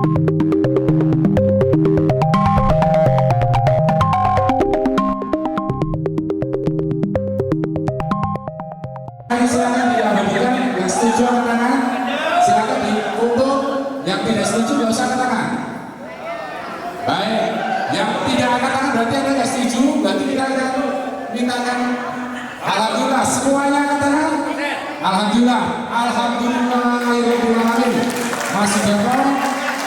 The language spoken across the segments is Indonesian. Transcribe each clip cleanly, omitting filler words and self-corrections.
Silakan diabadikan, yang setuju angkat tangan. Silakan diuntuk, yang tidak setuju nggak usah angkat tangan. Baik, yang tidak angkat tangan berarti Anda nggak setuju, berarti kita akan mintakan. Alhamdulillah, semuanya angkat tangan. Alhamdulillah, alhamdulillahirobbilalamin. Mas Sudarno,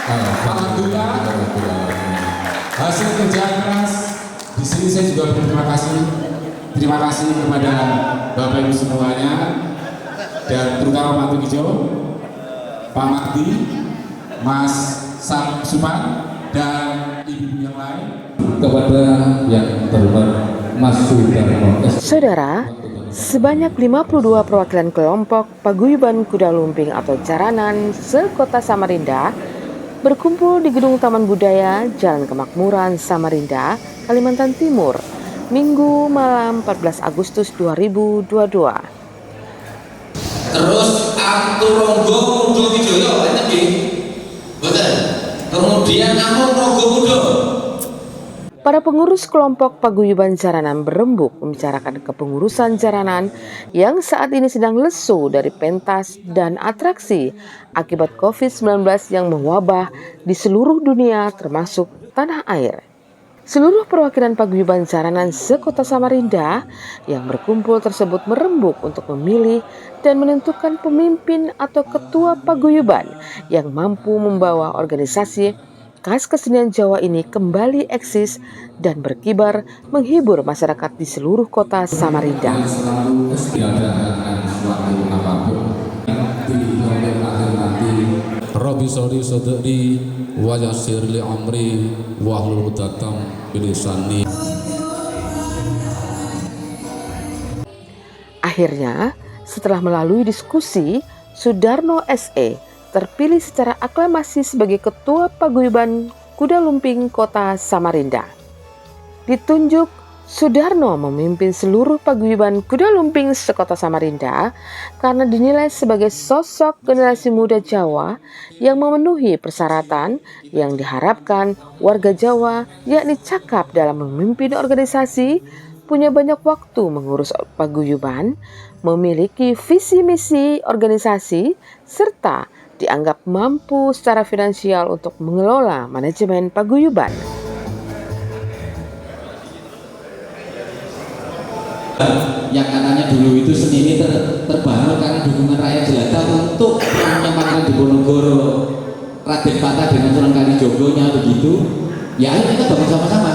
alhamdulillah. Hasil kerja keras. Di sini saya juga berterima kasih. Terima kasih kepada Bapak Ibu semuanya dan terutama Pak Tukijo, Pak Mahdi, Mas Suman dan ibu yang lain. Kepada yang terhormat Mas Sudarno. Saudara, sebanyak 52 perwakilan kelompok paguyuban kuda lumping atau jaranan se-Kota Samarinda berkumpul di Gedung Taman Budaya Jalan Kemakmuran, Samarinda, Kalimantan Timur, Minggu malam 14 Agustus 2022. Terus Aturonggo Mudo Wijoyo, betul. Kemudian Amun Rogo Mudo. Para pengurus kelompok paguyuban jaranan berembuk membicarakan kepengurusan jaranan yang saat ini sedang lesu dari pentas dan atraksi akibat COVID-19 yang mewabah di seluruh dunia termasuk tanah air. Seluruh perwakilan paguyuban jaranan se-Kota Samarinda yang berkumpul tersebut merembuk untuk memilih dan menentukan pemimpin atau ketua paguyuban yang mampu membawa organisasi khas kesenian Jawa ini kembali eksis dan berkibar menghibur masyarakat di seluruh kota Samarinda. Rabbi sholli sadri wa yassir li amri wahlul 'uqdatam min lisani. Akhirnya, setelah melalui diskusi, Sudarno SE terpilih secara aklamasi sebagai Ketua Paguyuban Kuda Lumping Kota Samarinda. Ditunjuk, Sudarno memimpin seluruh paguyuban kuda lumping se-Kota Samarinda karena dinilai sebagai sosok generasi muda Jawa yang memenuhi persyaratan yang diharapkan warga Jawa, yakni cakap dalam memimpin organisasi, punya banyak waktu mengurus paguyuban, memiliki visi misi organisasi, serta dianggap mampu secara finansial untuk mengelola manajemen paguyuban. Yang katanya dulu itu seni ini terbangun karena dukungan rakyat jelata untuk menyempatkan Diponegoro, Raden Patah dengan Sunan Kalijogonya begitu. Ya ayo kita bangun sama-sama.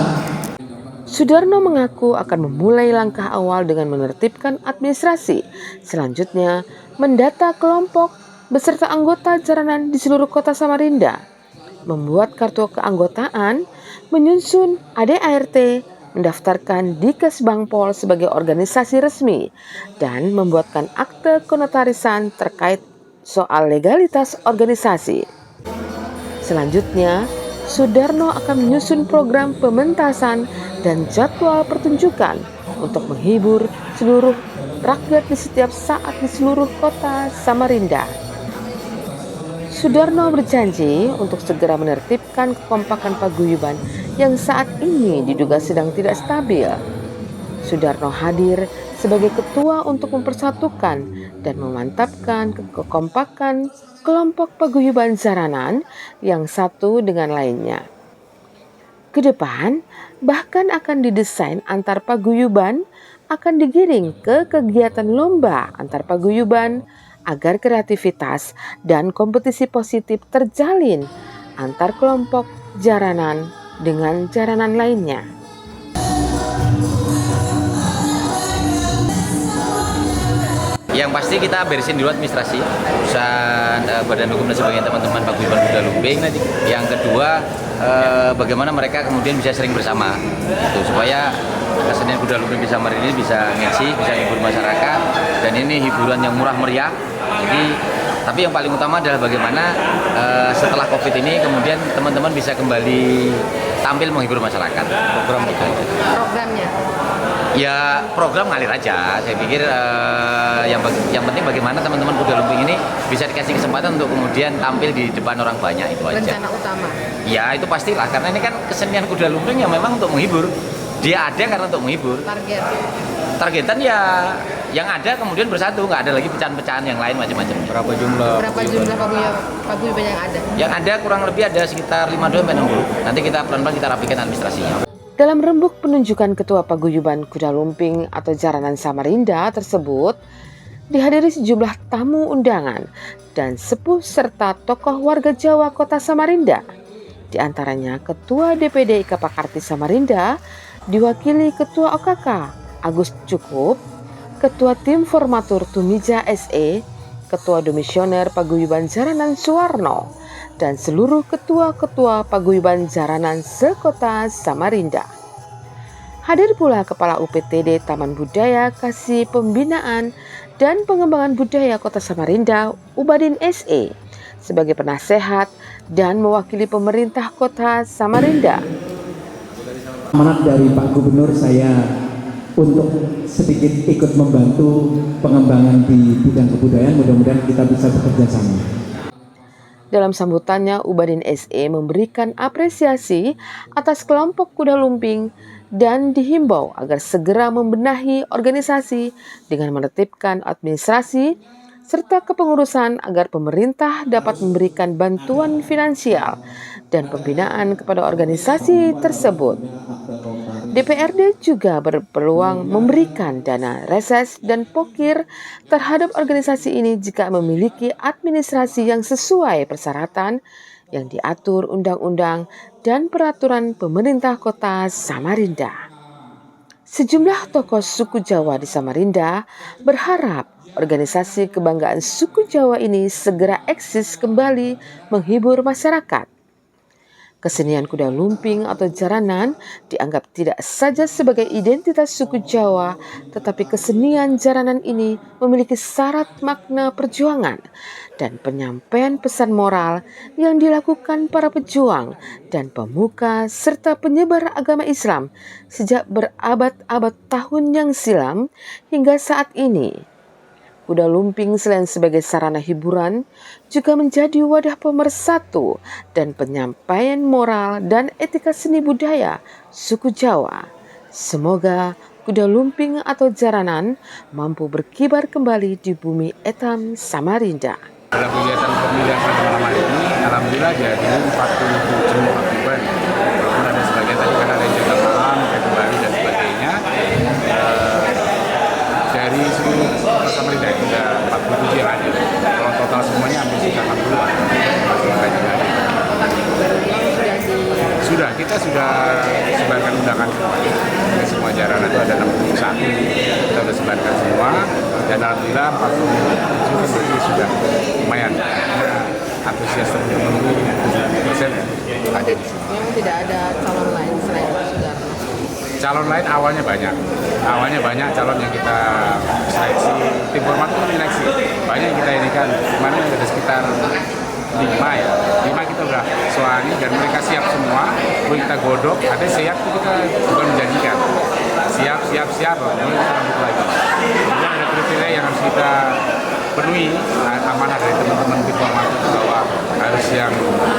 Sudarno mengaku akan memulai langkah awal dengan menertibkan administrasi. Selanjutnya, mendata kelompok beserta anggota jaranan di seluruh kota Samarinda, membuat kartu keanggotaan, menyusun ADART, mendaftarkan di Kesbangpol sebagai organisasi resmi, dan membuatkan akte kenotarisan terkait soal legalitas organisasi. Selanjutnya, Sudarno akan menyusun program pementasan dan jadwal pertunjukan untuk menghibur seluruh rakyat di setiap saat di seluruh kota Samarinda. Sudarno berjanji untuk segera menertibkan kekompakan paguyuban yang saat ini diduga sedang tidak stabil. Sudarno hadir sebagai ketua untuk mempersatukan dan memantapkan kekompakan kelompok paguyuban jaranan yang satu dengan lainnya. Ke depan, bahkan akan didesain antar paguyuban akan digiring ke kegiatan lomba antar paguyuban agar kreativitas dan kompetisi positif terjalin antar kelompok jaranan dengan jaranan lainnya. Yang pasti kita beresin dulu administrasi, urusan badan hukum dan sebagainya teman-teman paguyuban kuda lumping. Yang kedua, bagaimana mereka kemudian bisa sering bersama, gitu, supaya kesenian kuda lumping di Samarinda ini bisa ngisi, bisa hibur masyarakat, dan ini hiburan yang murah meriah. Jadi, tapi yang paling utama adalah bagaimana setelah COVID ini kemudian teman-teman bisa kembali tampil menghibur masyarakat. Program itu. Programnya. Ya program ngalir aja. Saya pikir yang penting bagaimana teman-teman kuda lumping ini bisa dikasih kesempatan untuk kemudian tampil di depan orang banyak, itu aja. Rencana utama. Ya itu pastilah, karena ini kan kesenian kuda lumping yang memang untuk menghibur. Dia ada karena untuk menghibur. Targetan ya yang ada kemudian bersatu, nggak ada lagi pecahan-pecahan yang lain macam-macam. Berapa jumlah paguyuban yang ada? Yang ada kurang lebih ada sekitar 52-60. Nanti kita pelan-pelan kita rapikan administrasinya. Dalam rembuk penunjukan Ketua Paguyuban Kuda Lumping atau Jaranan Samarinda tersebut, dihadiri sejumlah tamu undangan dan sepuh serta tokoh warga Jawa Kota Samarinda. Di antaranya Ketua DPD Ikapakarti Samarinda, diwakili Ketua OKK Agus Cukup, Ketua Tim Formatur Tumija SE, Ketua Domisioner Paguyuban Jaranan Suwarno, dan seluruh ketua-ketua paguyuban jaranan sekota Samarinda. Hadir pula Kepala UPTD Taman Budaya Kasih Pembinaan dan Pengembangan Budaya Kota Samarinda, Ubadin SE, sebagai penasehat dan mewakili pemerintah Kota Samarinda. Amanat dari Pak Gubernur saya untuk sedikit ikut membantu pengembangan di bidang kebudayaan, mudah-mudahan kita bisa bekerja sama. Dalam sambutannya, Ubadin SE memberikan apresiasi atas kelompok kuda lumping dan dihimbau agar segera membenahi organisasi dengan menertibkan administrasi serta kepengurusan agar pemerintah dapat memberikan bantuan finansial dan pembinaan kepada organisasi tersebut. DPRD juga berpeluang memberikan dana reses dan pokir terhadap organisasi ini jika memiliki administrasi yang sesuai persyaratan yang diatur undang-undang dan peraturan pemerintah Kota Samarinda. Sejumlah tokoh suku Jawa di Samarinda berharap organisasi kebanggaan suku Jawa ini segera eksis kembali menghibur masyarakat. Kesenian kuda lumping atau jaranan dianggap tidak saja sebagai identitas suku Jawa, tetapi kesenian jaranan ini memiliki syarat makna perjuangan dan penyampaian pesan moral yang dilakukan para pejuang dan pemuka serta penyebar agama Islam sejak berabad-abad tahun yang silam hingga saat ini. Kuda lumping selain sebagai sarana hiburan juga menjadi wadah pemersatu dan penyampaian moral dan etika seni budaya suku Jawa. Semoga kuda lumping atau jaranan mampu berkibar kembali di bumi etam Samarinda. Dalam kegiatan pemilihan pada malam hari ini, alhamdulillah jadi 47 paguyuban. Walaupun ada sebagian tadi karena ada jaga malam, kembali dan sebagainya. Dari seluruh Kota Samarinda itu ada 47 yang hadir. Kalau total semuanya hampir sekitar 60-an. Kita sudah sebarkan undangan ke semua jaranan, itu ada 61. Kita sudah sebarkan semua dan alhamdulillah 47 itu sudah lumayan. Antusias teman-teman 70% hadir. Memang tidak ada calon lain selain Pak Sudarno. Calon lain awalnya banyak calon yang kita seleksi, tim format itu seleksi banyak yang kita ini kan, kemarin ada sekitar 5 kita udah soalnya dan mereka siap semua, boleh kita godok, ada siap itu kita bukan menjanjikan, siap, boleh kita lanjut lagi. Kemudian ada kriteria yang harus kita penuhi, amanah dari teman-teman tim format bahwa harus yang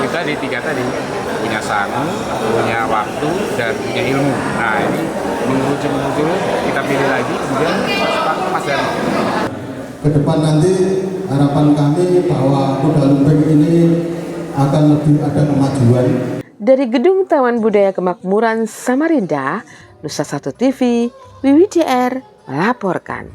kita di 3 tadi punya sangu, punya waktu, dan punya ilmu. Nah ini mengerucut kita pilih lagi, kemudian Mas Darno. Ke depan nanti harapan kami bahwa kuda lumping ini akan lebih ada kemajuan. Dari Gedung Taman Budaya Kemakmuran Samarinda, Nusa 1 TV, WWDR melaporkan.